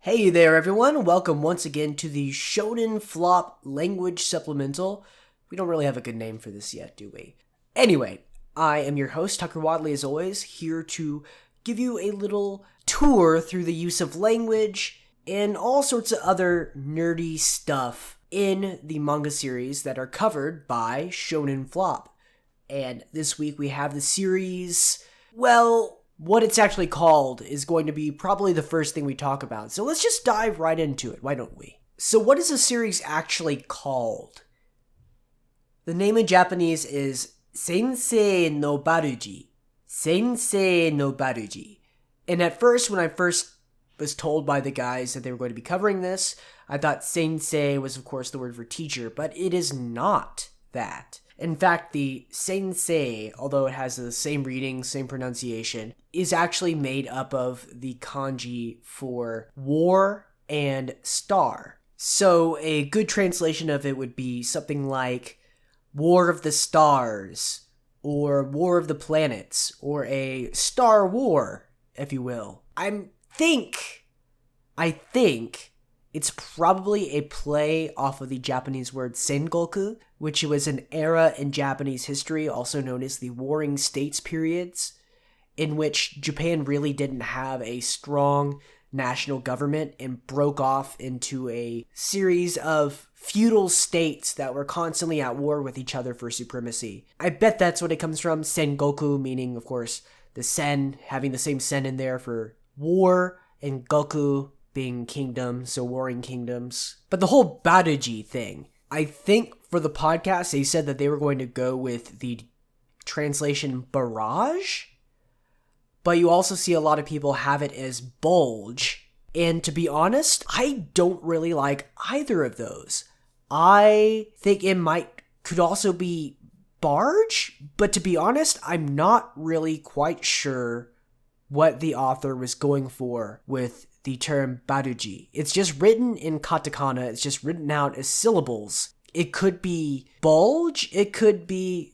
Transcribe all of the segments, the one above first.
Hey there everyone, welcome once again to the Shonen Flop Language Supplemental. We don't really have a good name for this yet, do we? Anyway, I am your host, Tucker Wadley, as always, here to give you a little tour through the use of language and all sorts of other nerdy stuff in the manga series that are covered by Shonen Flop. And this week we have the series, what it's actually called is going to be probably the first thing we talk about. So let's just dive right into it, why don't we? So what is the series actually called? The name in Japanese is Sensei no Barrage. Sensei no Barrage. And at first, when I first was told by the guys that they were going to be covering this, I thought sensei was of course the word for teacher, but it is not that. In fact, the sensei, although it has the same reading, same pronunciation, is actually made up of the kanji for war and star. So a good translation of it would be something like War of the Stars, or War of the Planets, or a Star War, if you will. I think it's probably a play off of the Japanese word sengoku, which was an era in Japanese history, also known as the Warring States periods, in which Japan really didn't have a strong national government and broke off into a series of feudal states that were constantly at war with each other for supremacy. I bet that's what it comes from, sengoku, meaning, of course, the sen, having the same sen in there for war, and goku being kingdom, so warring kingdoms. But the whole Barrage thing, I think for the podcast, they said that they were going to go with the translation barrage, but you also see a lot of people have it as bulge. And to be honest, I don't really like either of those. I think it could also be barge, but to be honest, I'm not really quite sure what the author was going for with the term Barrage. It's just written in katakana, it's just written out as syllables. It could be bulge, it could be,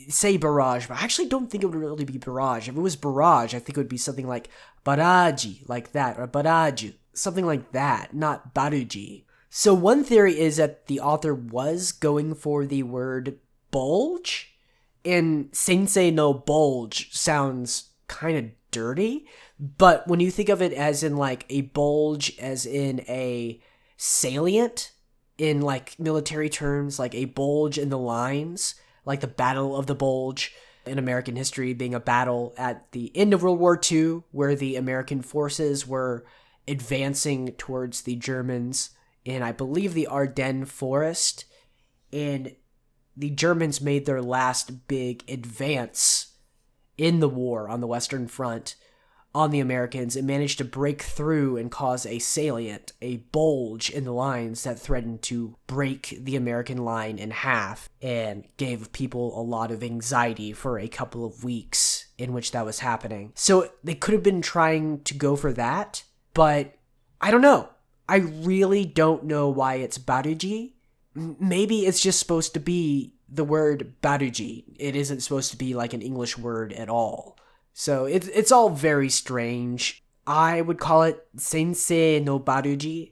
say barrage, but I actually don't think it would really be barrage. If it was barrage, I think it would be something like barrage, like that, or barrage, something like that, not Barrage. So one theory is that the author was going for the word bulge, and sensei no bulge sounds kind of dirty, but when you think of it as in like a bulge, as in a salient, in like military terms, like a bulge in the lines, like the Battle of the Bulge in American history being a battle at the end of World War II, where the American forces were advancing towards the Germans in, I believe, the Ardennes forest, and the Germans made their last big advance in the war on the Western Front on the Americans and managed to break through and cause a salient, a bulge in the lines that threatened to break the American line in half and gave people a lot of anxiety for a couple of weeks in which that was happening. So they could have been trying to go for that, but I don't know. I really don't know why it's Barrage. Maybe it's just supposed to be the word Barrage. It isn't supposed to be like an English word at all. So it's all very strange. I would call it Sensei no Barrage.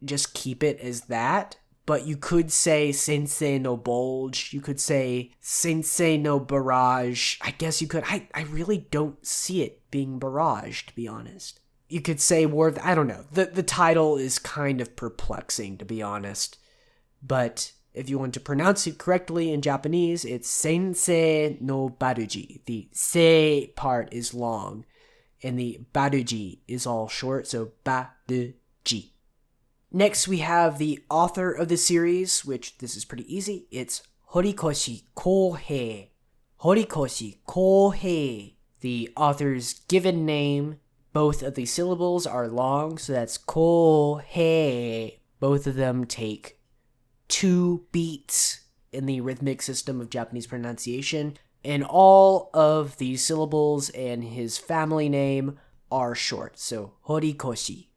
Just keep it as that. But you could say Sensei no Bulge. You could say Sensei no Barrage. I guess you could. I really don't see it being Barrage, to be honest. You could say I don't know. The title is kind of perplexing, to be honest. But if you want to pronounce it correctly in Japanese, it's Sensei no Barrage. The se part is long, and the Barrage is all short, so Barrage. Next, we have the author of the series, which this is pretty easy. It's Horikoshi Kohei. Horikoshi Kohei. The author's given name, both of the syllables are long, so that's Kohei. Both of them take 2 beats in the rhythmic system of Japanese pronunciation, and all of the syllables and his family name are short, so Horikoshi,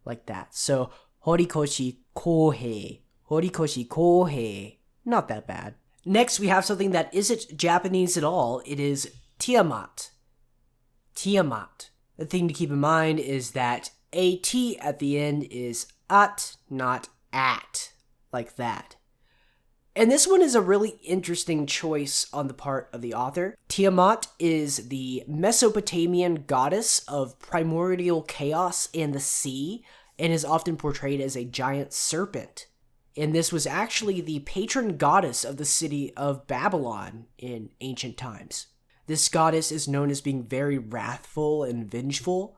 like that. So Horikoshi Kohei, Horikoshi Kohei, not that bad. Next, we have something that isn't Japanese at all. It is Tiamat. Tiamat. The thing to keep in mind is that AT at the end is at, not at, like that. And this one is a really interesting choice on the part of the author. Tiamat is the Mesopotamian goddess of primordial chaos and the sea, and is often portrayed as a giant serpent. And this was actually the patron goddess of the city of Babylon in ancient times. This goddess is known as being very wrathful and vengeful,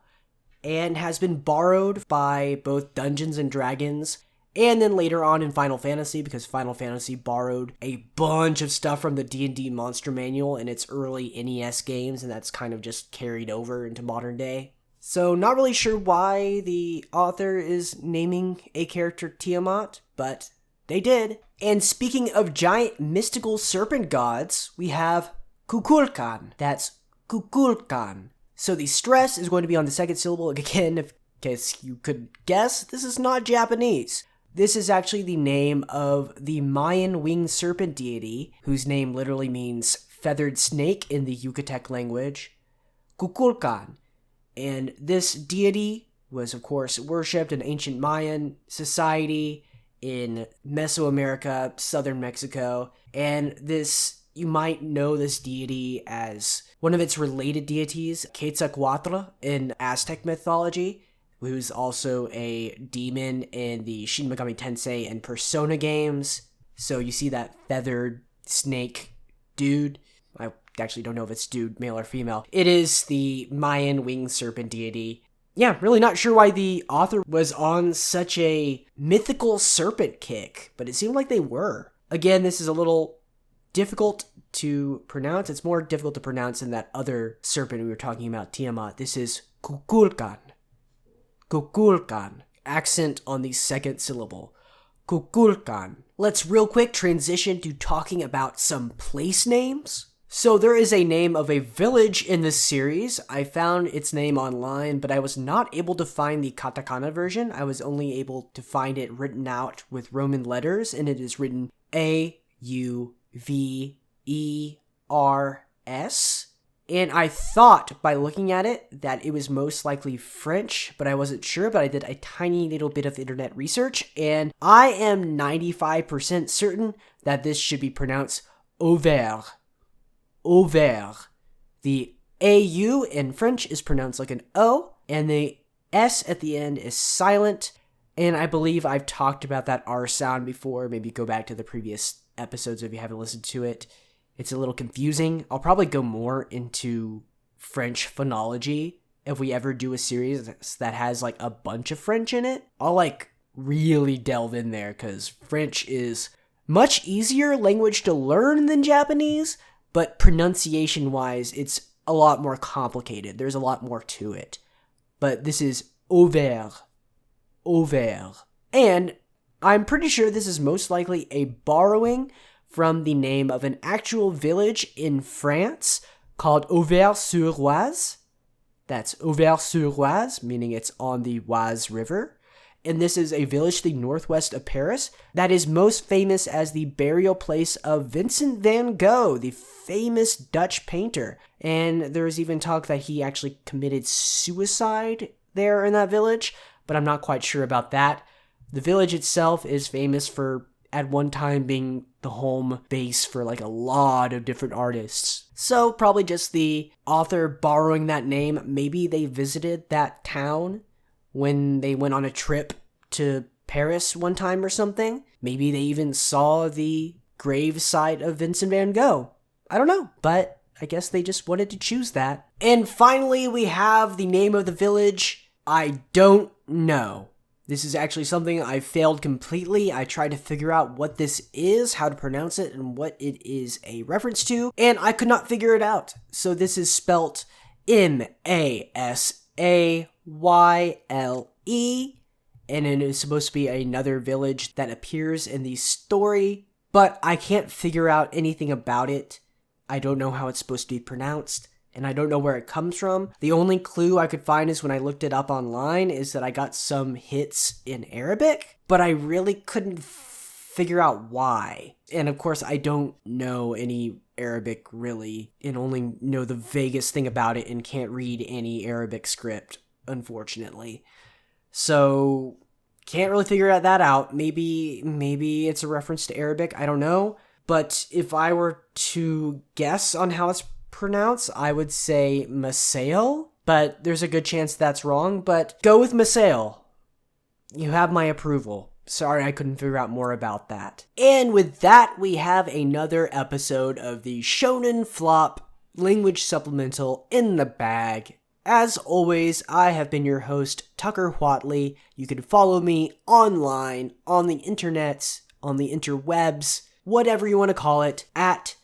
and has been borrowed by both Dungeons and Dragons, and then later on in Final Fantasy, because Final Fantasy borrowed a bunch of stuff from the D&D Monster Manual in its early NES games, and that's kind of just carried over into modern day. So not really sure why the author is naming a character Tiamat, but they did. And speaking of giant mystical serpent gods, we have Kukulkan. That's Kukulkan. So the stress is going to be on the second syllable. Again, in case you could guess, this is not Japanese. This is actually the name of the Mayan winged serpent deity, whose name literally means feathered snake in the Yucatec language, Kukulkan. And this deity was, of course, worshipped in ancient Mayan society in Mesoamerica, southern Mexico. And this, you might know this deity as one of its related deities, Quetzalcoatl in Aztec mythology, who's also a demon in the Shin Megami Tensei and Persona games. So you see that feathered snake dude. I actually don't know if it's dude, male or female. It is the Mayan winged serpent deity. Yeah, really not sure why the author was on such a mythical serpent kick, but it seemed like they were. Again, this is a little difficult to pronounce. It's more difficult to pronounce than that other serpent we were talking about, Tiamat. This is Kukulkan. Kukulkan. Accent on the second syllable. Kukulkan. Let's real quick transition to talking about some place names. So there is a name of a village in this series. I found its name online, but I was not able to find the katakana version. I was only able to find it written out with Roman letters, and it is written A-U-V-E-R-S. And I thought, by looking at it, that it was most likely French, but I wasn't sure, but I did a tiny little bit of internet research, and I am 95% certain that this should be pronounced Auvergne. Auvergne. The AU in French is pronounced like an O, and the S at the end is silent, and I believe I've talked about that R sound before. Maybe go back to the previous episodes if you haven't listened to it. It's a little confusing. I'll probably go more into French phonology if we ever do a series that has like a bunch of French in it. I'll like really delve in there because French is much easier language to learn than Japanese, but pronunciation wise, it's a lot more complicated. There's a lot more to it. But this is Auvergne. Auvergne. And I'm pretty sure this is most likely a borrowing from the name of an actual village in France called Auvers-sur-Oise. That's Auvers-sur-Oise, meaning it's on the Oise River. And this is a village to the northwest of Paris that is most famous as the burial place of Vincent van Gogh, the famous Dutch painter. And there's even talk that he actually committed suicide there in that village, but I'm not quite sure about that. The village itself is famous for, at one time, being the home base for like a lot of different artists. So probably just the author borrowing that name. Maybe they visited that town when they went on a trip to Paris one time or something. Maybe they even saw the grave site of Vincent van Gogh. I don't know, but I guess they just wanted to choose that. And finally, we have the name of the village. I don't know. This is actually something I failed completely. I tried to figure out what this is, how to pronounce it, and what it is a reference to, and I could not figure it out. So this is spelt M-A-S-A-Y-L-E, and it is supposed to be another village that appears in the story, but I can't figure out anything about it. I don't know how it's supposed to be pronounced, and I don't know where it comes from. The only clue I could find is when I looked it up online is that I got some hits in Arabic, but I really couldn't figure out why. And of course, I don't know any Arabic really, and only know the vaguest thing about it and can't read any Arabic script, unfortunately. So can't really figure that out. Maybe it's a reference to Arabic. I don't know. But if I were to guess on how it's pronounced, I would say Masail. But there's a good chance that's wrong. But go with Masail. You have my approval. Sorry I couldn't figure out more about that. And with that, we have another episode of the Shonen Flop Language Supplemental in the bag. As always, I have been your host, Tucker Whatley. You can follow me online, on the internets, on the interwebs, whatever you want to call it, at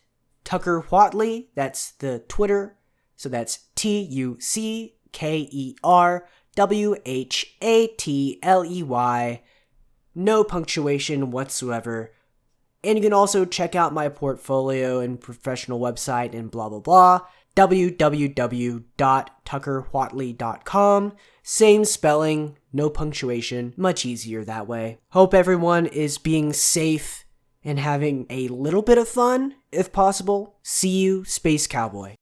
Tucker Whatley. That's the Twitter. So that's TuckerWhatley. No punctuation whatsoever. And you can also check out my portfolio and professional website and blah blah blah. www.tuckerwhatley.com. Same spelling, no punctuation, much easier that way. Hope everyone is being safe and having a little bit of fun, if possible. See you, Space Cowboy.